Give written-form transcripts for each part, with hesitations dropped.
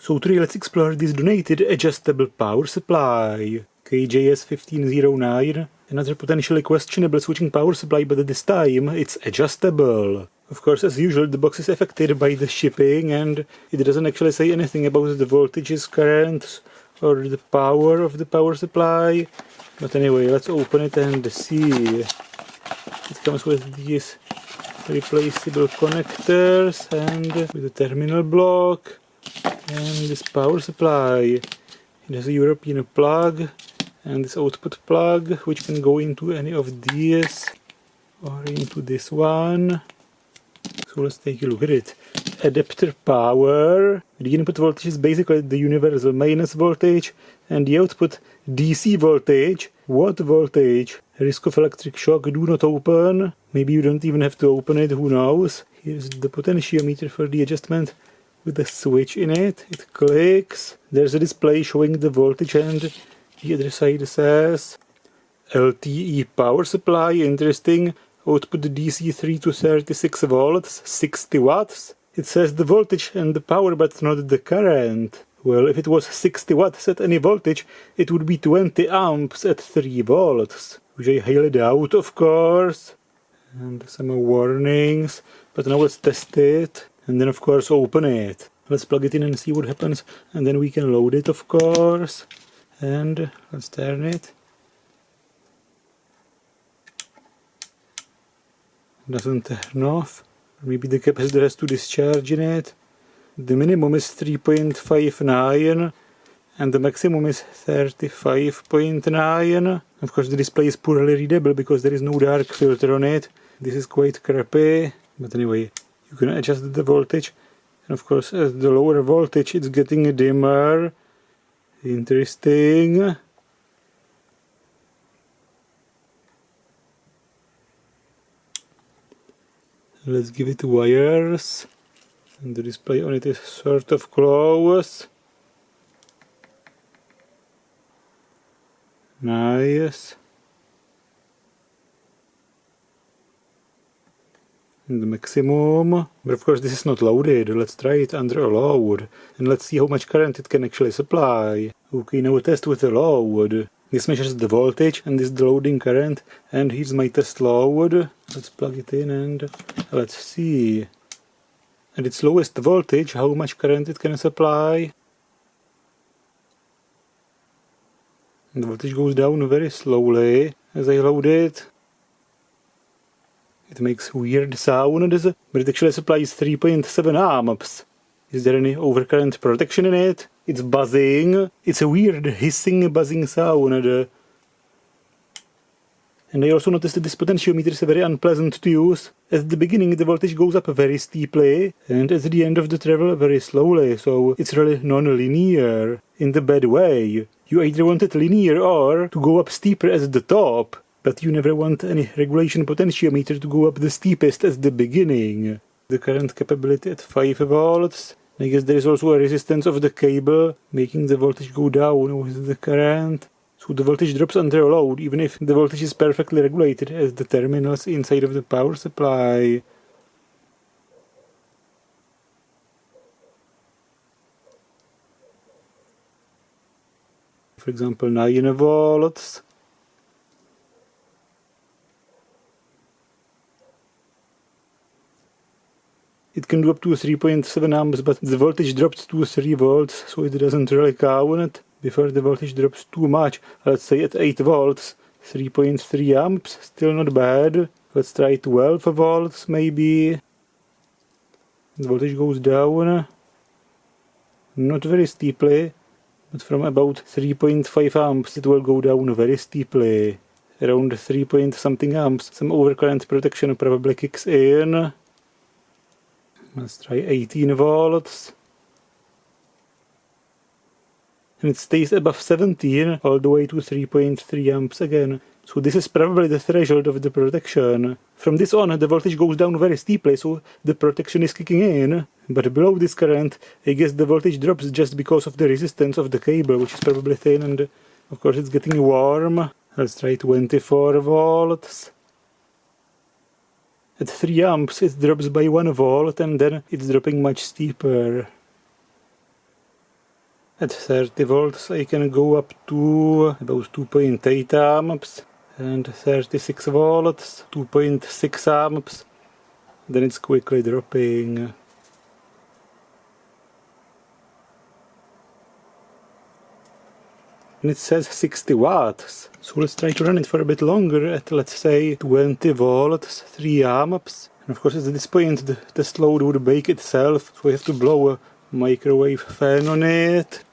So today let's explore this donated adjustable power supply, KJS1509, another potentially questionable switching power supply, but this time it's adjustable. Of course, as usual, the box is affected by the shipping and it doesn't actually say anything about the voltages, currents, or the power of the power supply. But anyway, let's open it and see. It comes with these replaceable connectors and with a terminal block. And this power supply, it has a European plug and this output plug, which can go into any of these or into this one. So let's take a look at it. Adapter power. The input voltage is basically the universal minus voltage and the output DC voltage. What voltage? Risk of electric shock, do not open. Maybe you don't even have to open it, who knows. Here's the potentiometer for the adjustment with a switch in it. It clicks. There's a display showing the voltage and the other side says LTE power supply. Interesting. Output DC 3 to 36 volts, 60 watts. It says the voltage and the power but not the current. Well, if it was 60 watts at any voltage, it would be 20 amps at 3 volts. Which I highly doubt, of course. And some warnings. But now let's test it. And then of course open it. Let's plug it in and see what happens. And then we can load it, of course. And let's turn it. Doesn't turn off. Maybe the capacitor has to discharge in it. The minimum is 3.59 and the maximum is 35.9. Of course the display is poorly readable because there is no dark filter on it. This is quite crappy. But anyway, you can adjust the voltage. And of course at the lower voltage it's getting dimmer. Interesting. Let's give it wires. And the display on it is sort of close. Nice. And the maximum. But of course this is not loaded. Let's try it under a load. And let's see how much current it can actually supply. Okay, now a test with a load. This measures the voltage and this is the loading current. And here's my test load. Let's plug it in and let's see. At its lowest voltage, how much current it can supply. And the voltage goes down very slowly as I load it. It makes weird sounds, but it actually supplies 3.7 amps. Is there any overcurrent protection in it? It's buzzing. It's a weird hissing, buzzing sound. And I also noticed that this potentiometer is very unpleasant to use. At the beginning the voltage goes up very steeply, and at the end of the travel very slowly, so it's really non-linear. In the bad way. You either want it linear or to go up steeper at the top, but you never want any regulation potentiometer to go up the steepest at the beginning. The current capability at 5 volts. I guess there is also a resistance of the cable, making the voltage go down with the current. So the voltage drops under a load, even if the voltage is perfectly regulated at the terminals inside of the power supply. For example, 9 volts. It can do up to 3.7 amps, but the voltage dropped to 3 volts, so it doesn't really count. Before the voltage drops too much, let's say at 8 volts, 3.3 amps, still not bad. Let's try 12 volts maybe. The voltage goes down, not very steeply, but from about 3.5 amps it will go down very steeply. Around 3 point something amps, some overcurrent protection probably kicks in. Let's try 18 volts. And it stays above 17 all the way to 3.3 amps again. So this is probably the threshold of the protection. From this on the voltage goes down very steeply, so the protection is kicking in. But below this current, I guess the voltage drops just because of the resistance of the cable, which is probably thin, and of course it's getting warm. Let's try 24 volts. At 3 amps it drops by 1 volt and then it's dropping much steeper. At 30 volts I can go up to about 2.8 amps, and 36 volts, 2.6 amps, then it's quickly dropping. And it says 60 watts, so let's try to run it for a bit longer at, let's say, 20 volts, 3 amps. And of course at this point the test load would bake itself, so I have to blow a microwave fan on it.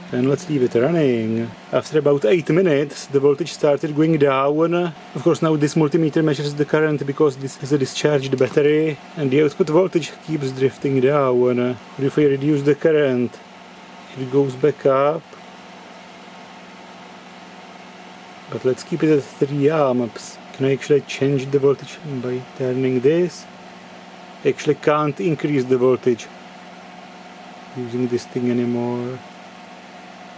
And let's leave it running. After about 8 minutes the voltage started going down. Of course now this multimeter measures the current because this is a discharged battery, and the output voltage keeps drifting down. But if I reduce the current, it goes back up. But let's keep it at 3 amps. Can I actually change the voltage by turning this? I actually can't increase the voltage using this thing anymore.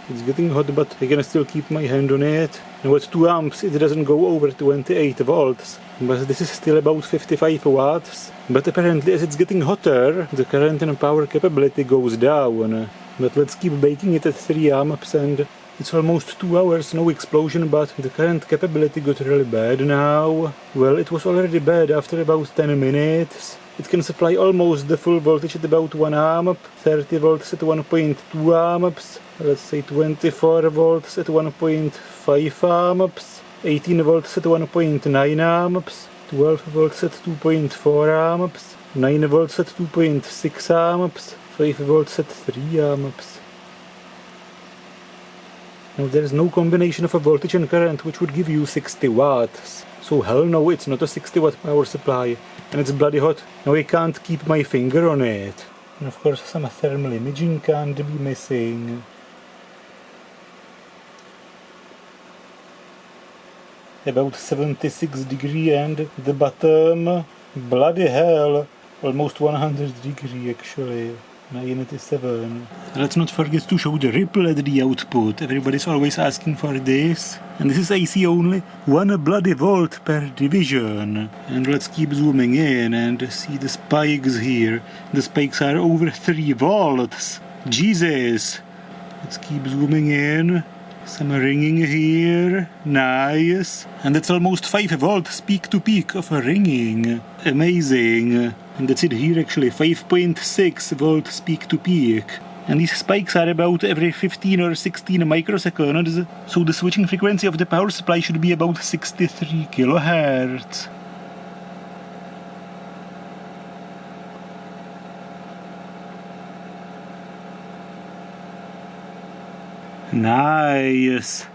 It's getting hot, but I can still keep my hand on it. Now at 2 amps it doesn't go over 28 volts, but this is still about 55 watts. But apparently as it's getting hotter, the current and power capability goes down. But let's keep baking it at 3 amps, and it's almost 2 hours, no explosion, but the current capability got really bad now. Well, it was already bad after about 10 minutes. It can supply almost the full voltage at about 1 amp, 30 volts at 1.2 amps, let's say 24 volts at 1.5 amps, 18 volts at 1.9 amps, 12 volts at 2.4 amps, 9 volts at 2.6 amps, 5 volts at 3 amps. Now there is no combination of a voltage and current which would give you 60 watts. So hell no, it's not a 60 watt power supply, and it's bloody hot. Now I can't keep my finger on it. And of course some thermal imaging can't be missing. About 76 degree and the bottom, bloody hell, almost 100 degree actually. 97. Let's not forget to show the ripple at the output. Everybody's always asking for this. And this is AC only, 1 bloody volt per division. And let's keep zooming in and see the spikes here. The spikes are over 3 volts. Jesus! Let's keep zooming in. Some ringing here. Nice. And that's almost 5 volts peak to peak of a ringing. Amazing. And that's it here actually, 5.6 volts peak to peak. And these spikes are about every 15 or 16 microseconds, so the switching frequency of the power supply should be about 63 kilohertz. Nice.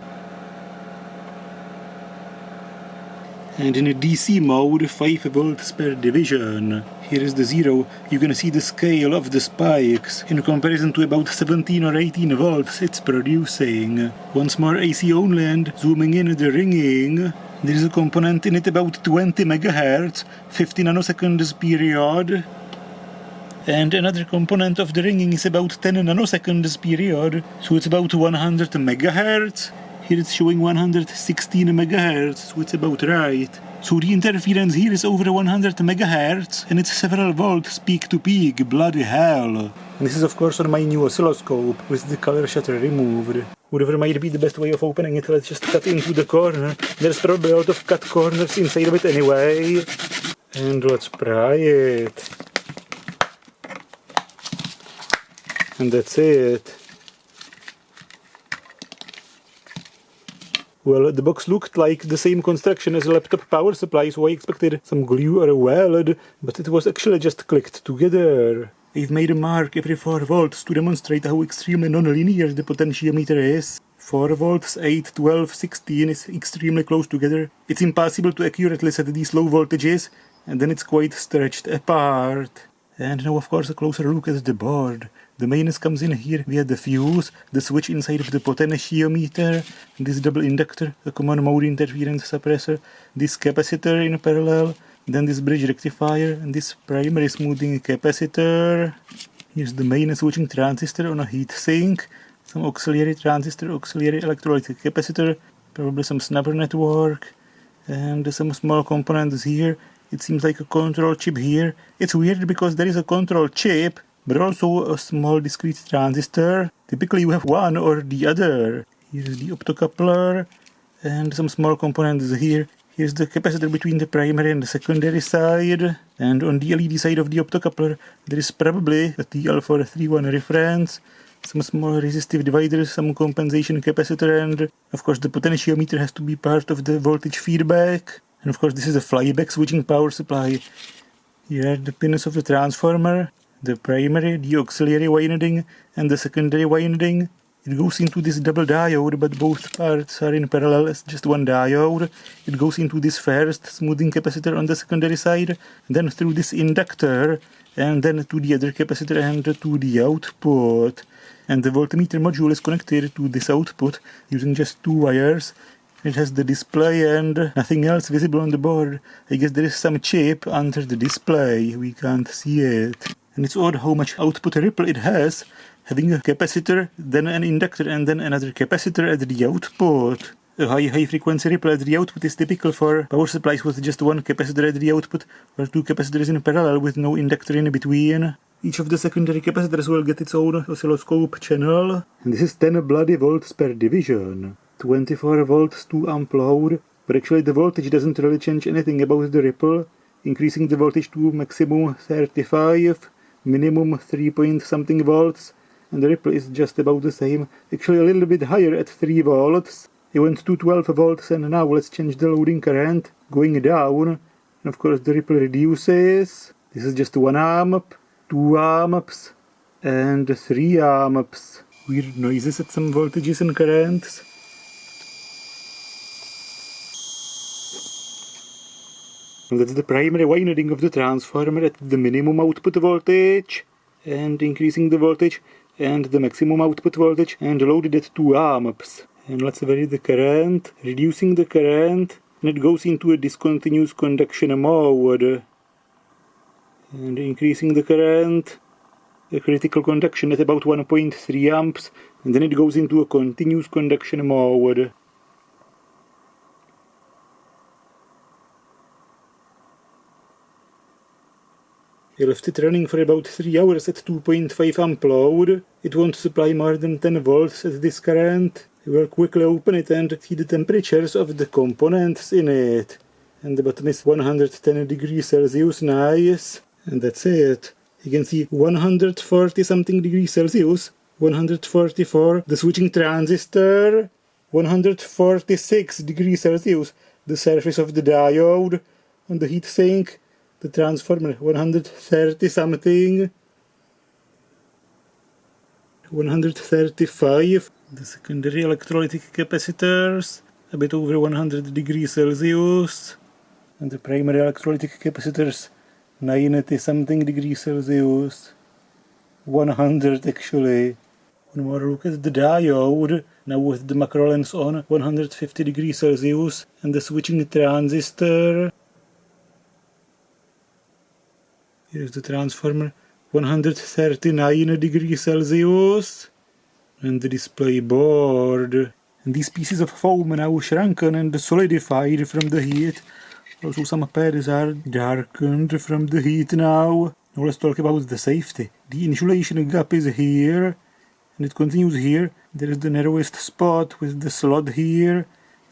And in a DC mode, 5 volts per division. Here is the 0, you can see the scale of the spikes. In comparison to about 17 or 18 volts it's producing. Once more AC only and zooming in the ringing. There is a component in it about 20 MHz, 50 nanoseconds period. And another component of the ringing is about 10 nanoseconds period, so it's about 100 MHz. Here it's showing 116 MHz, so it's about right. So the interference here is over 100 MHz, and it's several volts peak to peak, bloody hell. And this is of course on my new oscilloscope, with the color shutter removed. Whatever might be the best way of opening it, let's just cut into the corner. There's probably a lot of cut corners inside of it anyway. And let's pry it. And that's it. Well, the box looked like the same construction as a laptop power supply, so I expected some glue or a weld, but it was actually just clicked together. I've made a mark every 4 volts to demonstrate how extremely non-linear the potentiometer is. 4 volts, 8, 12, 16 is extremely close together. It's impossible to accurately set these low voltages, and then it's quite stretched apart. And now of course a closer look at the board. The mains comes in here via the fuse, the switch inside of the potentiometer, this double inductor, a common mode interference suppressor, this capacitor in parallel, then this bridge rectifier, and this primary smoothing capacitor. Here's the main switching transistor on a heatsink, some auxiliary transistor, auxiliary electrolytic capacitor, probably some snapper network, and some small components here. It seems like a control chip here. It's weird because there is a control chip, but also a small discrete transistor. Typically you have one or the other. Here's the optocoupler and some small components here. Here's the capacitor between the primary and the secondary side, and on the LED side of the optocoupler there is probably a TL431 reference, some small resistive dividers, some compensation capacitor, and of course the potentiometer has to be part of the voltage feedback. And of course this is a flyback switching power supply. Here are the pins of the transformer, the primary, the auxiliary winding, and the secondary winding. It goes into this double diode, but both parts are in parallel as just one diode. It goes into this first smoothing capacitor on the secondary side, then through this inductor, and then to the other capacitor and to the output. And the voltmeter module is connected to this output using just two wires. It has the display and nothing else visible on the board. I guess there is some chip under the display, we can't see it. And it's odd how much output ripple it has, having a capacitor, then an inductor, and then another capacitor at the output. A high frequency ripple at the output is typical for power supplies with just one capacitor at the output, or two capacitors in parallel with no inductor in between. Each of the secondary capacitors will get its own oscilloscope channel, and this is 10 bloody volts per division. 24 volts to amp load, but actually the voltage doesn't really change anything about the ripple, increasing the voltage to maximum 35, minimum 3 point something volts, and the ripple is just about the same, actually a little bit higher at 3 volts. It went to 12 volts, and now let's change the loading current, going down, and of course the ripple reduces. This is just 1 amp, 2 amps, and 3 amps. Weird noises at some voltages and currents. And that's the primary winding of the transformer at the minimum output voltage, and increasing the voltage, and the maximum output voltage, and loaded at 2 amps. And let's vary the current, reducing the current, and it goes into a discontinuous conduction mode. And increasing the current, a critical conduction at about 1.3 amps, and then it goes into a continuous conduction mode. I left it running for about 3 hours at 2.5 amp load. It won't supply more than 10 volts at this current. I will quickly open it and see the temperatures of the components in it. And the bottom is 110 degrees Celsius, nice. And that's it. You can see 140 something degrees Celsius, 144, the switching transistor, 146 degrees Celsius, the surface of the diode on the heatsink. The transformer 130 something, 135, the secondary electrolytic capacitors a bit over 100 degrees Celsius, and the primary electrolytic capacitors 90 something degrees Celsius, 100 actually. One more look at the diode, now with the macro lens on, 150 degrees Celsius, and the switching transistor. Here's the transformer, 139 degrees Celsius, and the display board. And these pieces of foam are now shrunken and solidified from the heat. Also some pads are darkened from the heat now. Now let's talk about the safety. The insulation gap is here, and it continues here. There is the narrowest spot with the slot here,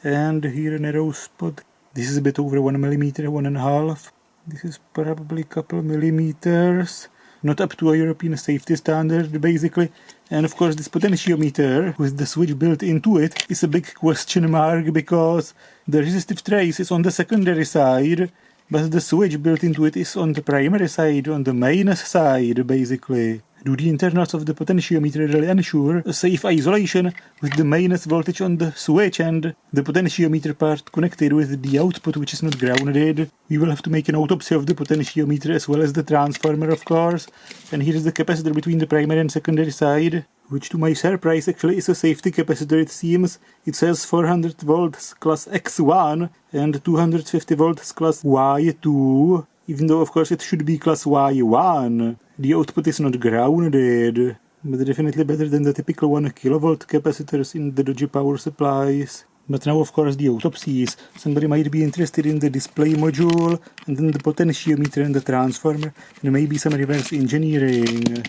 and here a narrow spot. This is a bit over 1 millimeter, 1.5. This is probably a couple millimeters, not up to a European safety standard basically. And of course this potentiometer with the switch built into it is a big question mark, because the resistive trace is on the secondary side, but the switch built into it is on the primary side, on the mains side basically. Do the internals of the potentiometer really ensure a safe isolation with the mains voltage on the switch and the potentiometer part connected with the output, which is not grounded? We will have to make an autopsy of the potentiometer as well as the transformer, of course. And here is the capacitor between the primary and secondary side, which to my surprise actually is a safety capacitor, it seems. It says 400 volts class X1 and 250 volts class Y2, even though of course it should be class Y1. The output is not grounded, but definitely better than the typical 1 kilovolt capacitors in the dodgy power supplies. But now, of course, the autopsies. Somebody might be interested in the display module, and then the potentiometer and the transformer, and maybe some reverse engineering.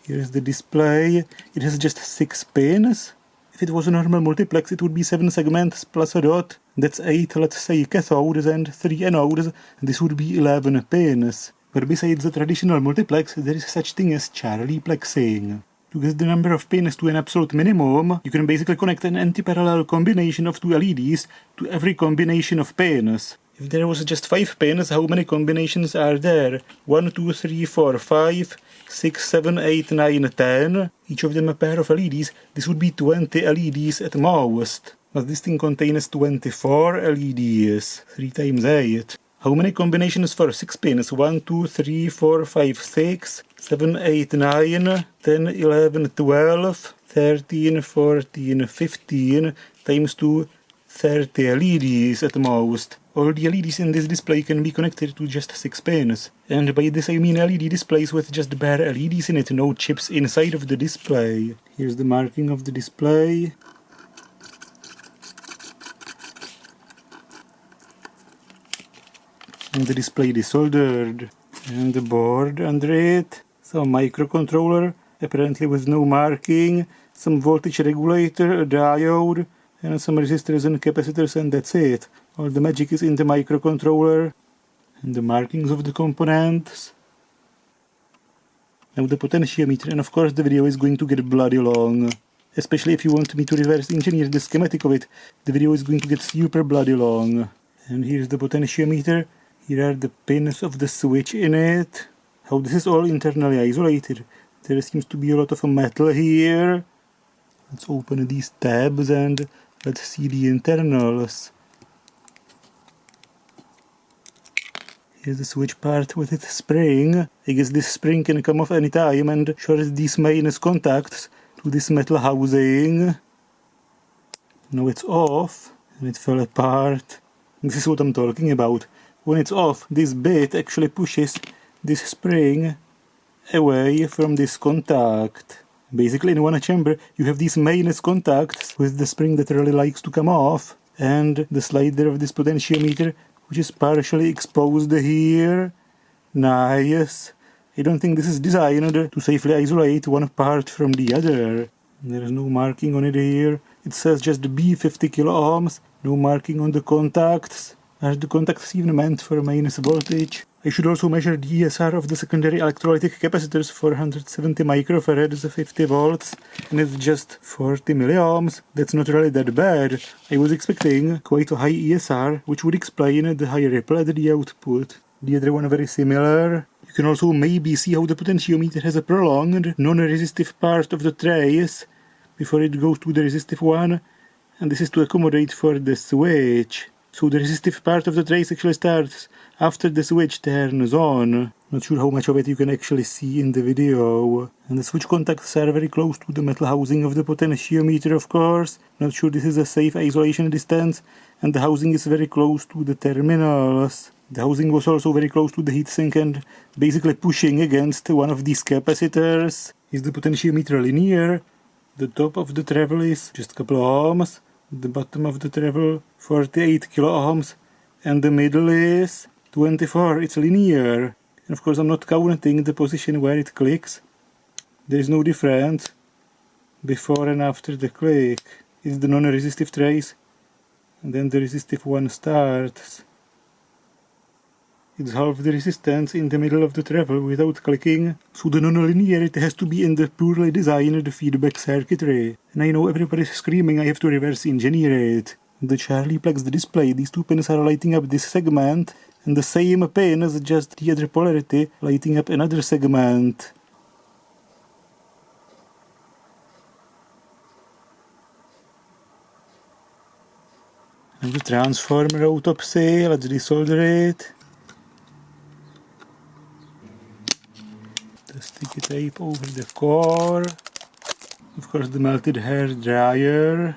Here's the display. It has just 6 pins. If it was a normal multiplex, it would be 7 segments plus a dot. That's 8, let's say, cathodes and 3 anodes. And this would be 11 pins. But besides the traditional multiplex, there is such thing as Charlie-plexing. To get the number of pins to an absolute minimum, you can basically connect an anti-parallel combination of 2 LEDs to every combination of pins. If there was just 5 pins, how many combinations are there? 1, 2, 3, 4, 5, 6, 7, 8, 9, 10. Each of them a pair of LEDs. This would be 20 LEDs at most. But this thing contains 24 LEDs. 3 times 8. How many combinations for 6 pins? 1, 2, 3, 4, 5, 6, 7, 8, 9, 10, 11, 12, 13, 14, 15, times 2, 30 LEDs at most. All the LEDs in this display can be connected to just 6 pins. And by this I mean LED displays with just bare LEDs in it, no chips inside of the display. Here's the marking of the display. And the display desoldered. And the board under it. Some microcontroller, apparently with no marking. Some voltage regulator, a diode, and some resistors and capacitors, and that's it. All the magic is in the microcontroller. And the markings of the components. Now the potentiometer, and of course the video is going to get bloody long. Especially if you want me to reverse engineer the schematic of it, the video is going to get super bloody long. And here's the potentiometer. Here are the pins of the switch in it. How this is all internally isolated. There seems to be a lot of metal here. Let's open these tabs and let's see the internals. Here's the switch part with its spring. I guess this spring can come off any time and short these minus contacts to this metal housing. Now it's off and it fell apart. This is what I'm talking about. When it's off, this bit actually pushes this spring away from this contact. Basically in one chamber you have these minus contacts with the spring that really likes to come off, and the slider of this potentiometer, which is partially exposed here. Nice. I don't think this is designed to safely isolate one part from the other. There is no marking on it here. It says just B50 kilo ohms. No marking on the contacts. Are the contacts even meant for minus voltage? I should also measure the ESR of the secondary electrolytic capacitors for 170 microfarads, 50 volts, and it's just 40 milliohms. That's not really that bad. I was expecting quite a high ESR, which would explain the high ripple at the output. The other one very similar. You can also maybe see how the potentiometer has a prolonged, non-resistive part of the trace before it goes to the resistive one, and this is to accommodate for the switch. So the resistive part of the trace actually starts after the switch turns on. Not sure how much of it you can actually see in the video. And the switch contacts are very close to the metal housing of the potentiometer, of course. Not sure this is a safe isolation distance. And the housing is very close to the terminals. The housing was also very close to the heatsink and basically pushing against one of these capacitors. Is the potentiometer linear? The top of the treble is just a couple of ohms. The bottom of the treble 48 kilo ohms, and the middle is 24. It's linear. And of course I'm not counting the position where it clicks. There is no difference before and after the click. It's the non-resistive trace, and then the resistive one starts. It's half the resistance in the middle of the treble without clicking, so the non-linearity has to be in the poorly designed feedback circuitry. And I know everybody's screaming I have to reverse engineer it. The Charlie-plex display, these 2 pins are lighting up this segment, and the same pin is just the other polarity lighting up another segment. And the transformer autopsy, let's desolder it. The sticky tape over the core. Of course the melted hair dryer.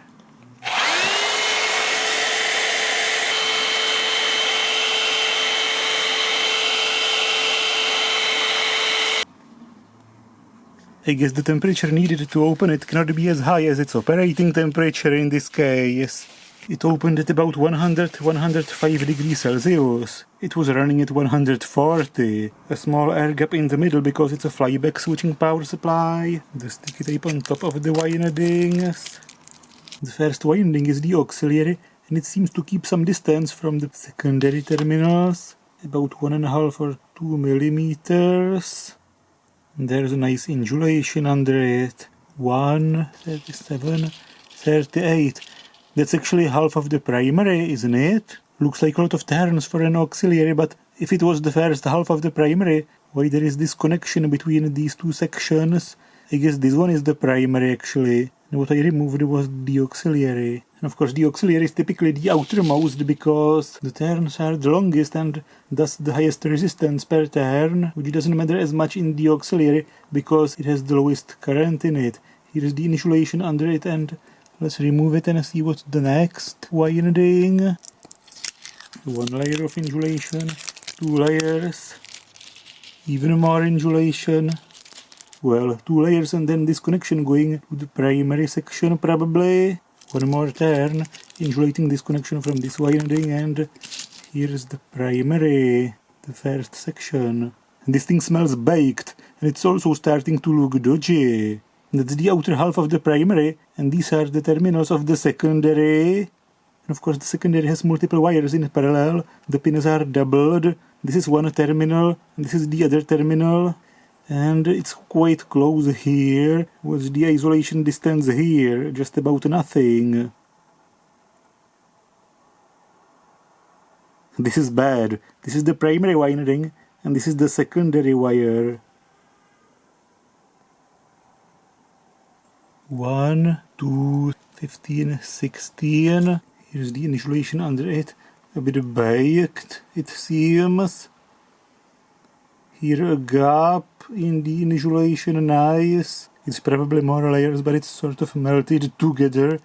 I guess the temperature needed to open it cannot be as high as its operating temperature in this case. It opened at about 105 degrees Celsius. It was running at 140. A small air gap in the middle because it's a flyback switching power supply. The sticky tape on top of the windings. The first winding is the auxiliary, and it seems to keep some distance from the secondary terminals, about 1.5 or 2 millimeters. There's a nice insulation under it. 137, 38. That's actually half of the primary, isn't it? Looks like a lot of turns for an auxiliary, but if it was the first half of the primary, why there is this connection between these two sections? I guess this one is the primary actually. And what I removed was the auxiliary. And of course the auxiliary is typically the outermost because the turns are the longest and thus the highest resistance per turn, which doesn't matter as much in the auxiliary because it has the lowest current in it. Here is the insulation under it, and let's remove it and see what's the next winding. 1 layer of insulation, 2 layers, even more insulation. Well, 2 layers and then this connection going to the primary section probably. 1 more turn, insulating this connection from this winding, and here's the primary, the first section. And this thing smells baked, and it's also starting to look dodgy. That's the outer half of the primary, and these are the terminals of the secondary. And of course the secondary has multiple wires in parallel, the pins are doubled. This is one terminal, and this is the other terminal. And it's quite close here. What's the isolation distance here? Just about nothing. This is bad. This is the primary winding, and this is the secondary wire. 1, 2, 15, 16. Here's the insulation under it. A bit baked, it seems. Here a gap in the insulation, nice. It's probably more layers, but it's sort of melted together.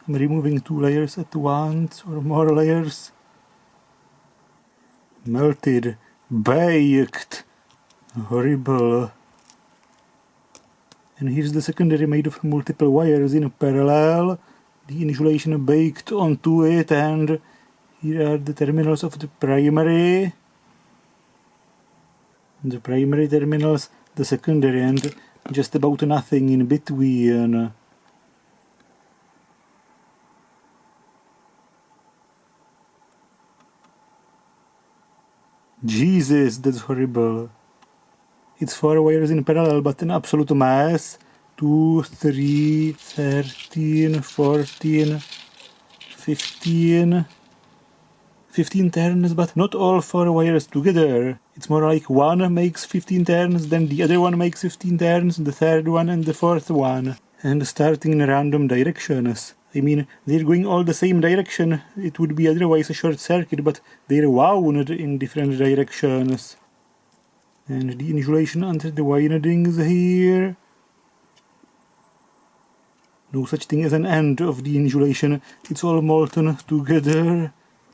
I'm removing 2 layers at once, or more layers. Melted, baked, horrible. And here's the secondary made of multiple wires in parallel. The insulation baked onto it, and here are the terminals of the primary. The primary terminals, the secondary, and just about nothing in between. Jesus, that's horrible. It's 4 wires in parallel, but an absolute mess. 2, 3, 13, 14, 15... 15 turns, but not all 4 wires together. It's more like one makes 15 turns, then the other one makes 15 turns, the third one and the fourth one. And starting in random directions. I mean, they're going all the same direction. It would be otherwise a short circuit, but they're wound in different directions. And the insulation under the windings here. No such thing as an end of the insulation. It's all molten together.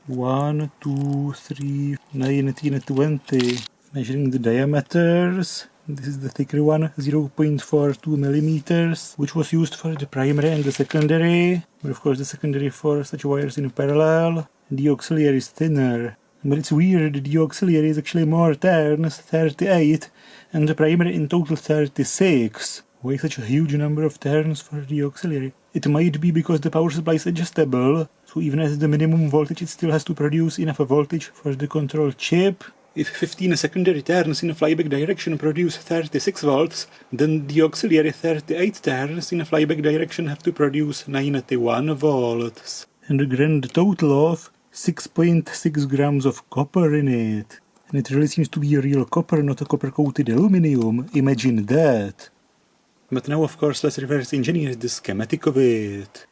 1, 2, 3, 19, 20. Measuring the diameters. This is the thicker one, 0.42 millimeters, which was used for the primary and the secondary. But of course the secondary 4 such wires in parallel. The auxiliary is thinner. But it's weird, the auxiliary is actually more turns, 38, and the primary in total 36. Why such a huge number of turns for the auxiliary? It might be because the power supply is adjustable, so even at the minimum voltage it still has to produce enough voltage for the control chip. If 15 secondary turns in a flyback direction produce 36 volts, then the auxiliary 38 turns in a flyback direction have to produce 91 volts. And a grand total of 6.6 grams of copper in it. And it really seems to be a real copper, not a copper-coated aluminum. Imagine that. But now, of course, let's reverse engineer the schematic of it.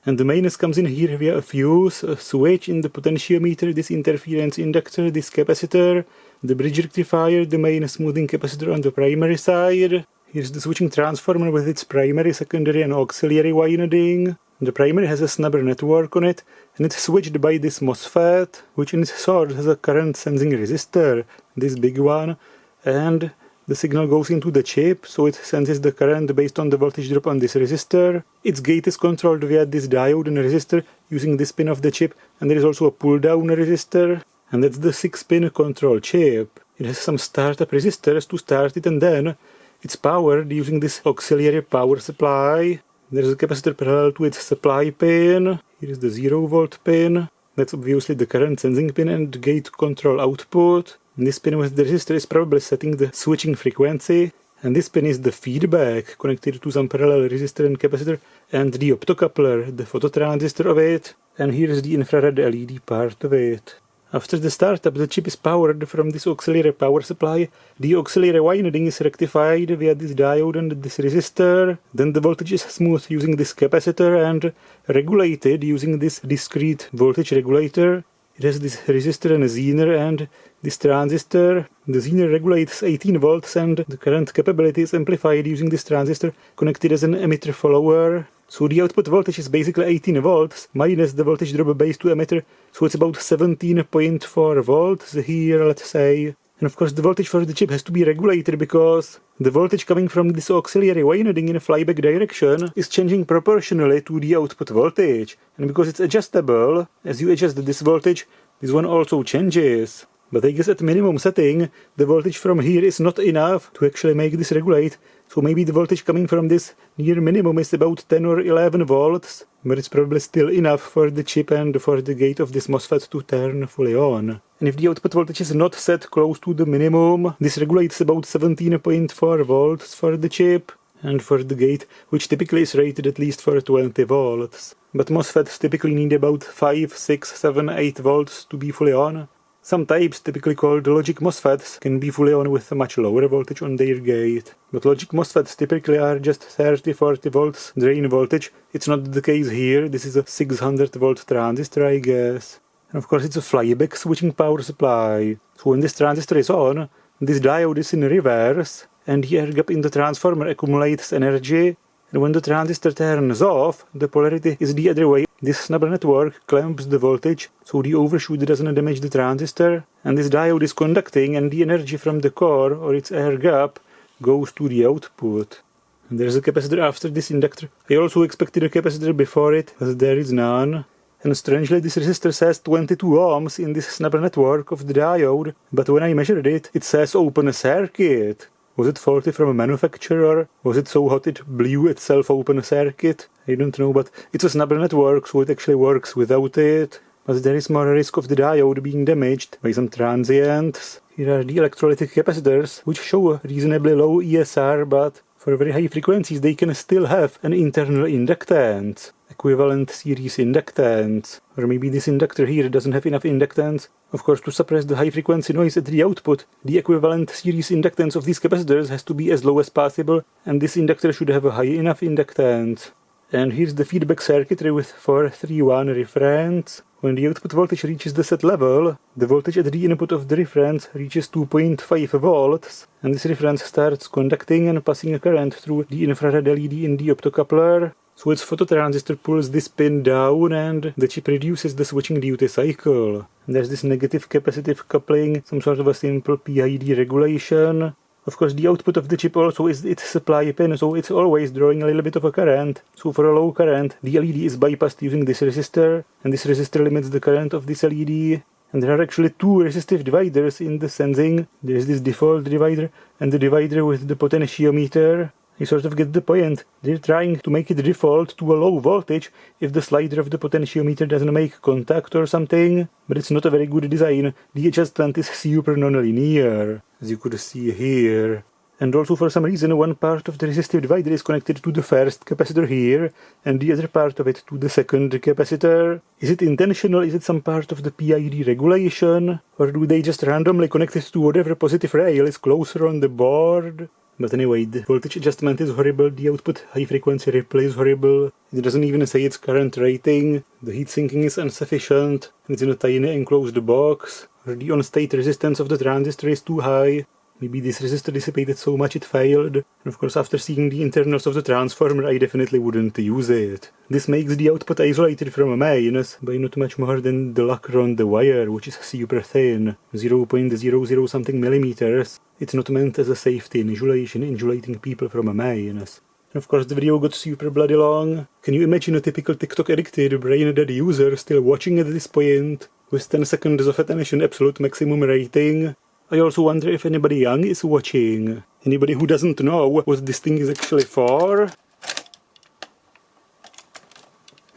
And the mains comes in here via a fuse, a switch in the potentiometer, this interference inductor, this capacitor, the bridge rectifier, the main smoothing capacitor on the primary side. Here's the switching transformer with its primary, secondary and auxiliary winding. The primary has a snubber network on it, and it's switched by this MOSFET, which in its source has a current sensing resistor, this big one, and The signal goes into the chip, so it senses the current based on the voltage drop on this resistor. Its gate is controlled via this diode and resistor using this pin of the chip, and there is also a pull-down resistor, and that's the 6-pin control chip. It has some startup resistors to start it, and then it's powered using this auxiliary power supply. There is a capacitor parallel to its supply pin. Here is the 0-volt pin. That's obviously the current sensing pin and gate control output. And this pin with the resistor is probably setting the switching frequency. And this pin is the feedback connected to some parallel resistor and capacitor and the optocoupler, the phototransistor of it. And here is the infrared LED part of it. After the startup, the chip is powered from this auxiliary power supply. The auxiliary winding is rectified via this diode and this resistor. Then the voltage is smoothed using this capacitor and regulated using this discrete voltage regulator. It has this resistor and a zener and this transistor. The zener regulates 18 volts and the current capability is amplified using this transistor connected as an emitter follower. So the output voltage is basically 18 volts minus the voltage drop base to emitter, so it's about 17.4 volts here, let's say. And of course the voltage for the chip has to be regulated because the voltage coming from this auxiliary winding in a flyback direction is changing proportionally to the output voltage. And because it's adjustable, as you adjust this voltage, this one also changes. But I guess at minimum setting, the voltage from here is not enough to actually make this regulate. So maybe the voltage coming from this near minimum is about 10 or 11 volts, but it's probably still enough for the chip and for the gate of this MOSFET to turn fully on. And if the output voltage is not set close to the minimum, this regulates about 17.4 volts for the chip, and for the gate, which typically is rated at least for 20 volts. But MOSFETs typically need about 5, 6, 7, 8 volts to be fully on. Some types, typically called logic MOSFETs, can be fully on with a much lower voltage on their gate. But logic MOSFETs typically are just 30-40 volts drain voltage. It's not the case here. This is a 600 volt transistor, I guess. And of course it's a flyback switching power supply. So when this transistor is on, this diode is in reverse, and the air gap in the transformer accumulates energy. And when the transistor turns off, the polarity is the other way. This snubber network clamps the voltage, so the overshoot doesn't damage the transistor, and this diode is conducting, and the energy from the core, or its air gap, goes to the output. And there's a capacitor after this inductor. I also expected a capacitor before it, but there is none. And strangely, this resistor says 22 ohms in this snubber network of the diode, but when I measured it, it says open circuit. Was it faulty from a manufacturer? Was it so hot it blew itself open a circuit? I don't know, but it's a snubber network, so it actually works without it. But there is more risk of the diode being damaged by some transients. Here are the electrolytic capacitors, which show a reasonably low ESR, but for very high frequencies they can still have an internal inductance. Equivalent series inductance. Or maybe this inductor here doesn't have enough inductance. Of course, to suppress the high frequency noise at the output, the equivalent series inductance of these capacitors has to be as low as possible, and this inductor should have a high enough inductance. And here's the feedback circuitry with 431 reference. When the output voltage reaches the set level, the voltage at the input of the reference reaches 2.5 volts, and this reference starts conducting and passing a current through the infrared LED in the optocoupler. So its phototransistor pulls this pin down and the chip reduces the switching duty cycle. And there's this negative capacitive coupling, some sort of a simple PID regulation. Of course, the output of the chip also is its supply pin, so it's always drawing a little bit of a current. So for a low current, the LED is bypassed using this resistor, and this resistor limits the current of this LED. And there are actually two resistive dividers in the sensing. There's this default divider and the divider with the potentiometer. You sort of get the point. They're trying to make it default to a low voltage if the slider of the potentiometer doesn't make contact or something, but it's not a very good design. The adjustment is super non-linear, as you could see here. And also for some reason one part of the resistive divider is connected to the first capacitor here, and the other part of it to the second capacitor. Is it intentional? Is it some part of the PID regulation? Or do they just randomly connect it to whatever positive rail is closer on the board? But anyway, the voltage adjustment is horrible, the output high frequency ripple is horrible, it doesn't even say its current rating, the heat sinking is insufficient, and it's in a tiny enclosed box, or the on-state resistance of the transistor is too high. Maybe this resistor dissipated so much it failed. And of course, after seeing the internals of the transformer, I definitely wouldn't use it. This makes the output isolated from a mains by not much more than the lacquer on the wire, which is super thin, 0.00 something millimeters. It's not meant as a safety insulation, insulating people from a mains. And of course the video got super bloody long. Can you imagine a typical TikTok addicted, brain dead user still watching at this point, with 10 seconds of attention absolute maximum rating? I also wonder if anybody young is watching. Anybody who doesn't know what this thing is actually for?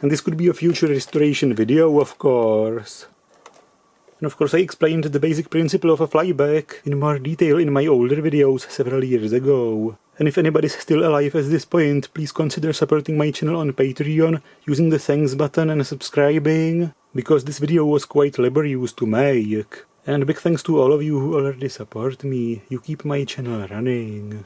And this could be a future restoration video, of course. And of course I explained the basic principle of a flyback in more detail in my older videos several years ago. And if anybody's still alive at this point, please consider supporting my channel on Patreon using the thanks button and subscribing, because this video was quite laborious to make. And big thanks to all of you who already support me, you keep my channel running.